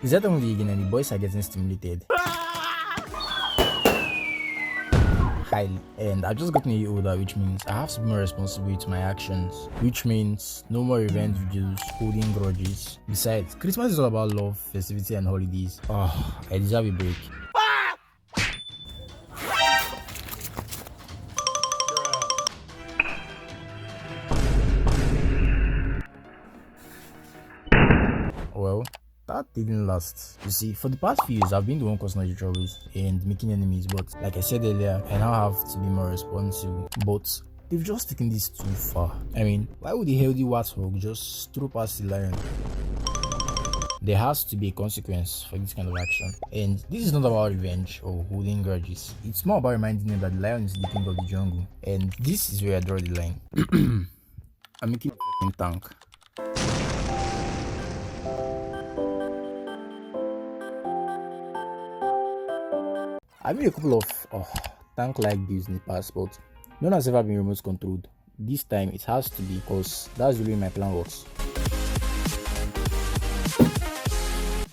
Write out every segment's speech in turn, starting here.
Is that only again and the boys are getting stimulated? Highly. And I've just gotten a year older, which means I have to be more responsible to my actions, which means no more revenge videos, holding grudges. Besides, Christmas is all about love, festivity, and holidays. Oh, I deserve a break. Well, that didn't last. You see, for the past few years, I've been the one causing all the troubles and making enemies, but like I said earlier, I now have to be more responsible. But they've just taken this too far. I mean, why would a healthy warthog just throw past the lion? There has to be a consequence for this kind of action. And this is not about revenge or holding grudges. It's more about reminding them that the lion is the king of the jungle. And this is where I draw the line. I'm making a tank. I've made a couple of tank-like builds in the past, but none has ever been remote controlled. This time it has to be, because that's the way my plan works.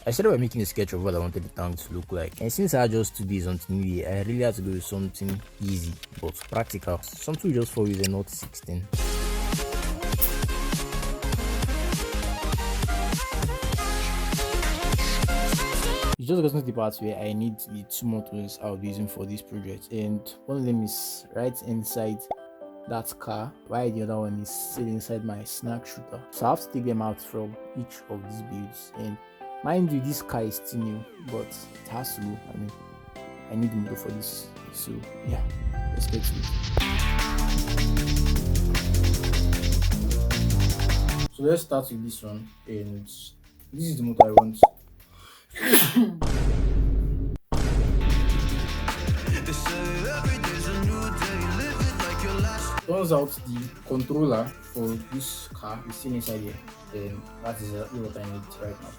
I started by making a sketch of what I wanted the tank to look like, and since I had just 2 days until New Year, I really had to go with something easy but practical, something just for with a Note 16. It's just gotten to the part where I need the 2 motors I'll be using for this project, and one of them is right inside that car, while the other one is sitting inside my snack shooter. So I have to take them out from each of these builds, and mind you, this car is still new, but it has to go. I mean, I need the motor for this, so yeah, let's get to it. So let's start with this one, and this is the motor I want. Turns out the controller for this car is still inside here, and that is what I need right now.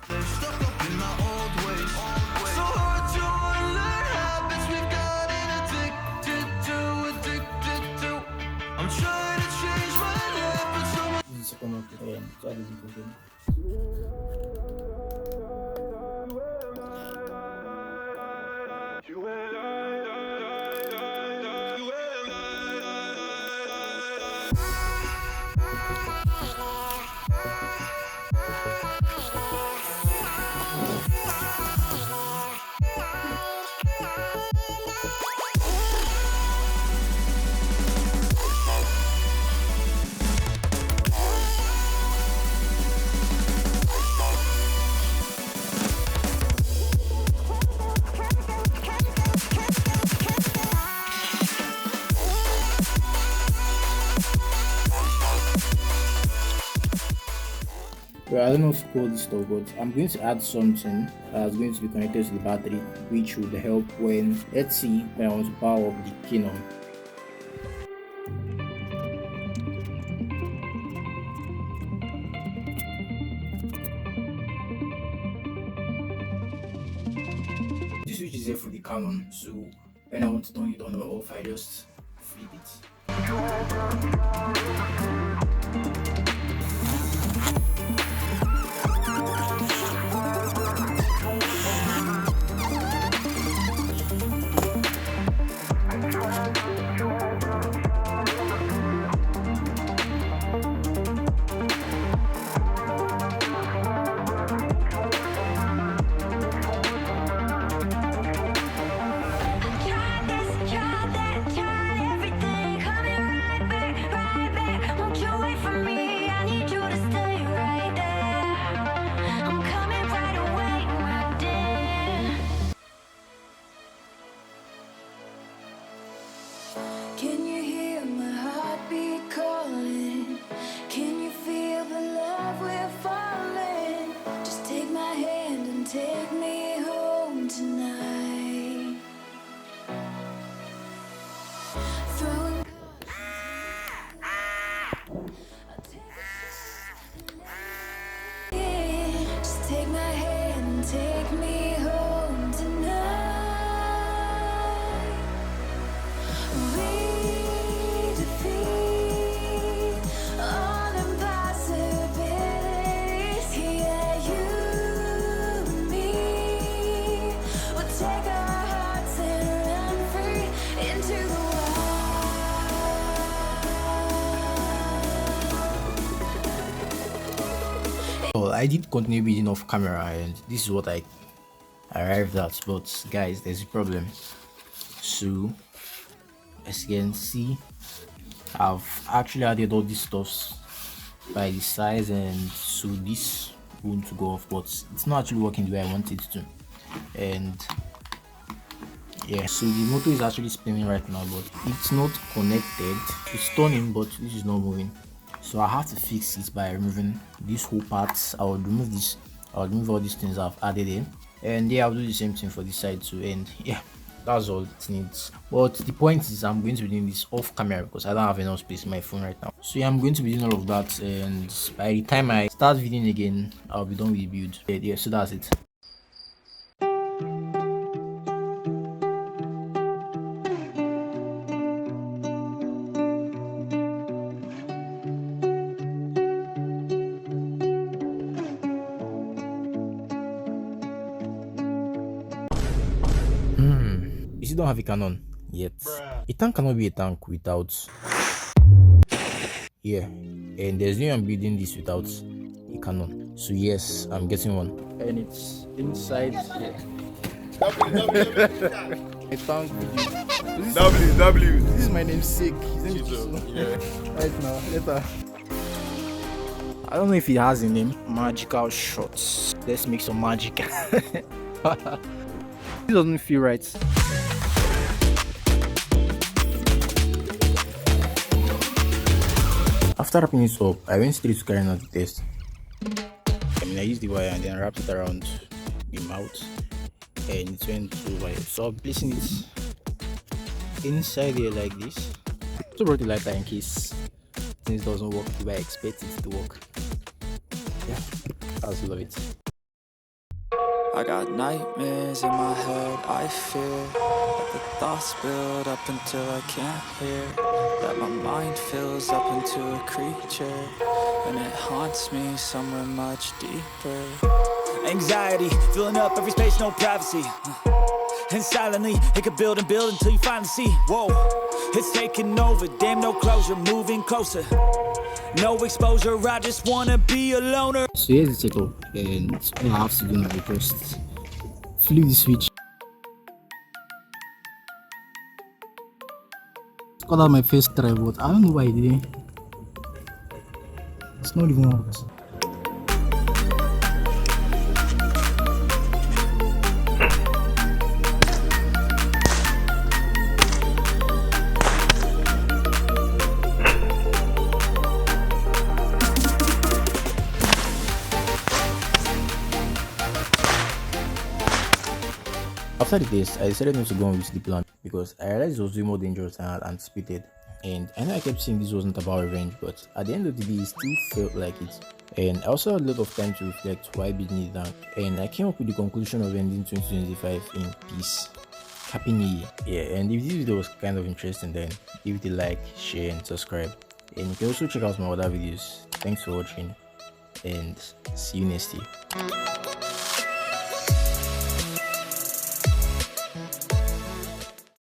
This is the second one, and that is the problem. Well, I don't know if to call this stuff, but I'm going to add something that's going to be connected to the battery, which would help when, let's see, when I want to power up the Canon. This switch is here for the Canon, so when I want to turn it on or off, I just flip it. Can you hear my heartbeat calling? Can you feel the love we're falling? Just take my hand and take me home tonight. Throwing just take my hand and take me home tonight. Me I did continue building off camera, and this is what I arrived at. But guys, there's a problem. So as you can see, I've actually added all these stuffs by the size, and so this won't go off, but it's not actually working the way I want it to. And yeah, so the motor is actually spinning right now, but it's not connected. It's turning, but this is not moving. So I have to fix it by removing this whole part. I will remove this, I'll remove all these things I've added in, and yeah, I'll do the same thing for this side too. And yeah, that's all it needs. But the point is, I'm going to be doing this off camera because I don't have enough space in my phone right now. So yeah, I'm going to be doing all of that, and by the time I start videoing again, I'll be done with the build. Yeah, so that's it. You still don't have a Canon yet. A tank cannot be a tank without, yeah, and there's no way I'm building this without a Canon. So yes, I'm getting one, and it's inside here. A tank. W. This is my namesake. His name is right now. Later. I don't know if it has a name. Magical shots. Let's make some magic. It doesn't feel right. After wrapping it up, I went straight to carrying out the test. I used the wire and then wrapped it around the mouth, and it went over. So I'm placing it inside here like this. So brought the lighter in case things doesn't work the way I expect it to work. Yeah, I just love it. I got nightmares in my head, I fear that the thoughts build up until I can't hear, that my mind fills up into a creature, and it haunts me somewhere much deeper. Anxiety, filling up every space, no privacy, and silently, it could build and build until you finally see, whoa, it's taking over, damn no closure, moving closer, no exposure, I just wanna be a loner. So here's the setup, and all I have to do now is just flip the switch. Cut out my first try, but I don't know why it didn't. It's not even works. After the test, I decided not to go on with the plan because I realized it was way more dangerous than I had anticipated. And I know I kept saying this wasn't about revenge, but at the end of the day, it still felt like it. And I also had a lot of time to reflect why building the tank, and I came up with the conclusion of ending 2025 in peace. Happy New Year. Yeah, and if this video was kind of interesting, then give it a like, share, and subscribe. And you can also check out my other videos. Thanks for watching, and see you next year.